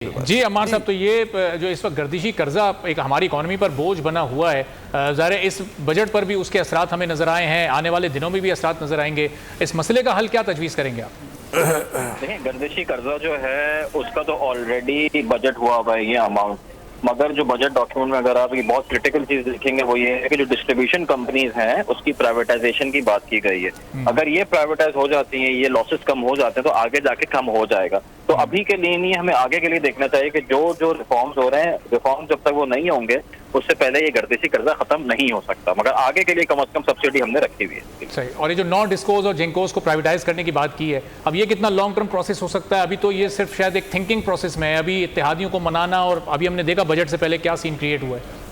जी अम्मार साहब, तो ये जो इस वक्त गर्दिशी कर्जा एक हमारी इकॉनमी पर बोझ बना हुआ है, ज़ाहिर है इस बजट पर भी उसके असरात हमें नजर आए हैं, आने वाले दिनों में भी असरात नजर आएंगे। इस मसले का हल क्या तजवीज़ करेंगे आप? देखिए, गर्दिशी कर्जा जो है उसका तो ऑलरेडी बजट हुआ हुआ है ये अमाउंट, मगर जो बजट डॉक्यूमेंट में अगर आप ये बहुत क्रिटिकल चीज देखेंगे वो ये है कि जो डिस्ट्रीब्यूशन कंपनीज हैं उसकी प्राइवेटाइजेशन की बात की गई है। अगर ये प्राइवेटाइज हो जाती हैं, ये लॉसेस कम हो जाते हैं तो आगे जाके कम हो जाएगा। तो अभी के लिए नहीं, हमें आगे के लिए देखना चाहिए कि जो जो रिफॉर्म्स हो रहे हैं, रिफॉर्म जब तक वो नहीं होंगे उससे पहले ये गर्दिशी कर्जा खत्म नहीं हो सकता, मगर आगे के लिए कम से कम सब्सिडी हमने रखी हुई है। सही। और ये जो 9 डिस्कोज और जेंकोज को प्राइवेटाइज करने की बात की है, अब ये कितना लॉन्ग टर्म प्रोसेस हो सकता है? अभी तो ये सिर्फ शायद एक थिंकिंग प्रोसेस में है, अभी इत्तेहादियों को मनाना, और अभी हमने देखा बजट से पहले क्या सीन क्रिएट हुआ है।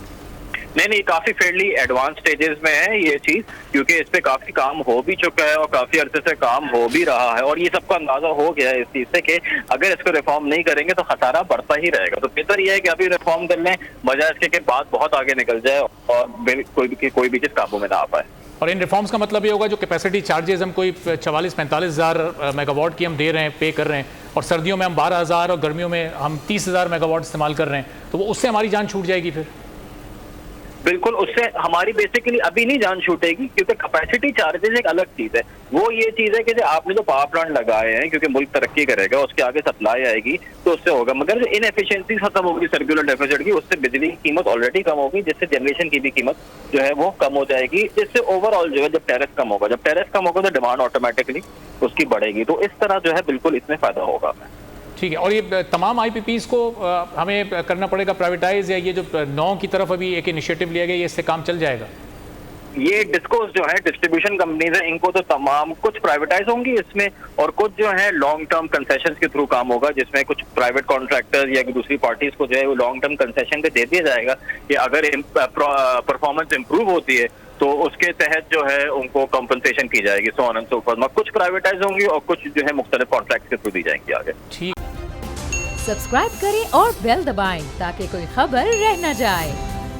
नहीं, काफी फेयरली एडवांस स्टेजेस में है ये चीज, क्योंकि इस पे काफी काम हो भी चुका है और काफी अरसे से काम हो भी रहा है, और ये सबको अंदाजा हो गया है इस चीज से कि अगर इसको रिफॉर्म नहीं करेंगे तो खसारा बढ़ता ही रहेगा। तो बेहतर यह है कि अभी रिफॉर्म कर लें, बजाय इसके कि बात बहुत आगे निकल जाए और कोई भी चीज काबू में ना आ पाए। और इन रिफॉर्म्स का मतलब ये होगा जो कैपेसिटी चार्जेस हम कोई 44-45 हज़ार मेगावाट की हम दे रहे हैं, पे कर रहे हैं, और सर्दियों में हम 12,000 और गर्मियों में हम 30,000 मेगावाट इस्तेमाल कर रहे हैं, तो वो उससे हमारी जान छूट जाएगी फिर? बिल्कुल, उससे हमारी बेसिकली अभी नहीं जान छूटेगी, क्योंकि कैपेसिटी चार्जेस एक अलग चीज है। वो ये चीज है कि जो आपने जो पावर प्लांट लगाए हैं, क्योंकि मुल्क तरक्की करेगा, उसके आगे सप्लाई आएगी तो उससे होगा, मगर जो इनएफिशिएंसी खत्म होगी सर्कुलर डेफिसिट की, उससे बिजली की कीमत ऑलरेडी कम होगी, जिससे जनरेशन की भी कीमत जो है वो कम हो जाएगी, जिससे ओवरऑल जो है जब टैरिफ कम होगा, तो डिमांड ऑटोमेटिकली उसकी बढ़ेगी। तो इस तरह जो है बिल्कुल इसमें फायदा होगा। ठीक है। और ये तमाम आईपीपीज को हमें करना पड़ेगा प्राइवेटाइज, या ये जो 9 की तरफ अभी एक इनिशिएटिव लिया गया, ये इससे काम चल जाएगा? ये डिस्कोस जो है डिस्ट्रीब्यूशन कंपनीज है, इनको तो तमाम कुछ प्राइवेटाइज होंगी इसमें, और कुछ जो है लॉन्ग टर्म कंसेशन के थ्रू काम होगा, जिसमें कुछ प्राइवेट कॉन्ट्रैक्टर्स या दूसरी पार्टीज को जो है वो लॉन्ग टर्म कंसेशन पे दे दिया जाएगा कि अगर परफॉर्मेंस इंप्रूव होती है तो उसके तहत जो है उनको कंपनसेशन की जाएगी, so on and so forth. कुछ प्राइवेटाइज होंगी और कुछ जो है मुख्तलिफ कॉन्ट्रैक्ट के थ्रू दी जाएंगी आगे। ठीक। सब्सक्राइब करें और बेल दबाएं ताकि कोई खबर रह न जाए।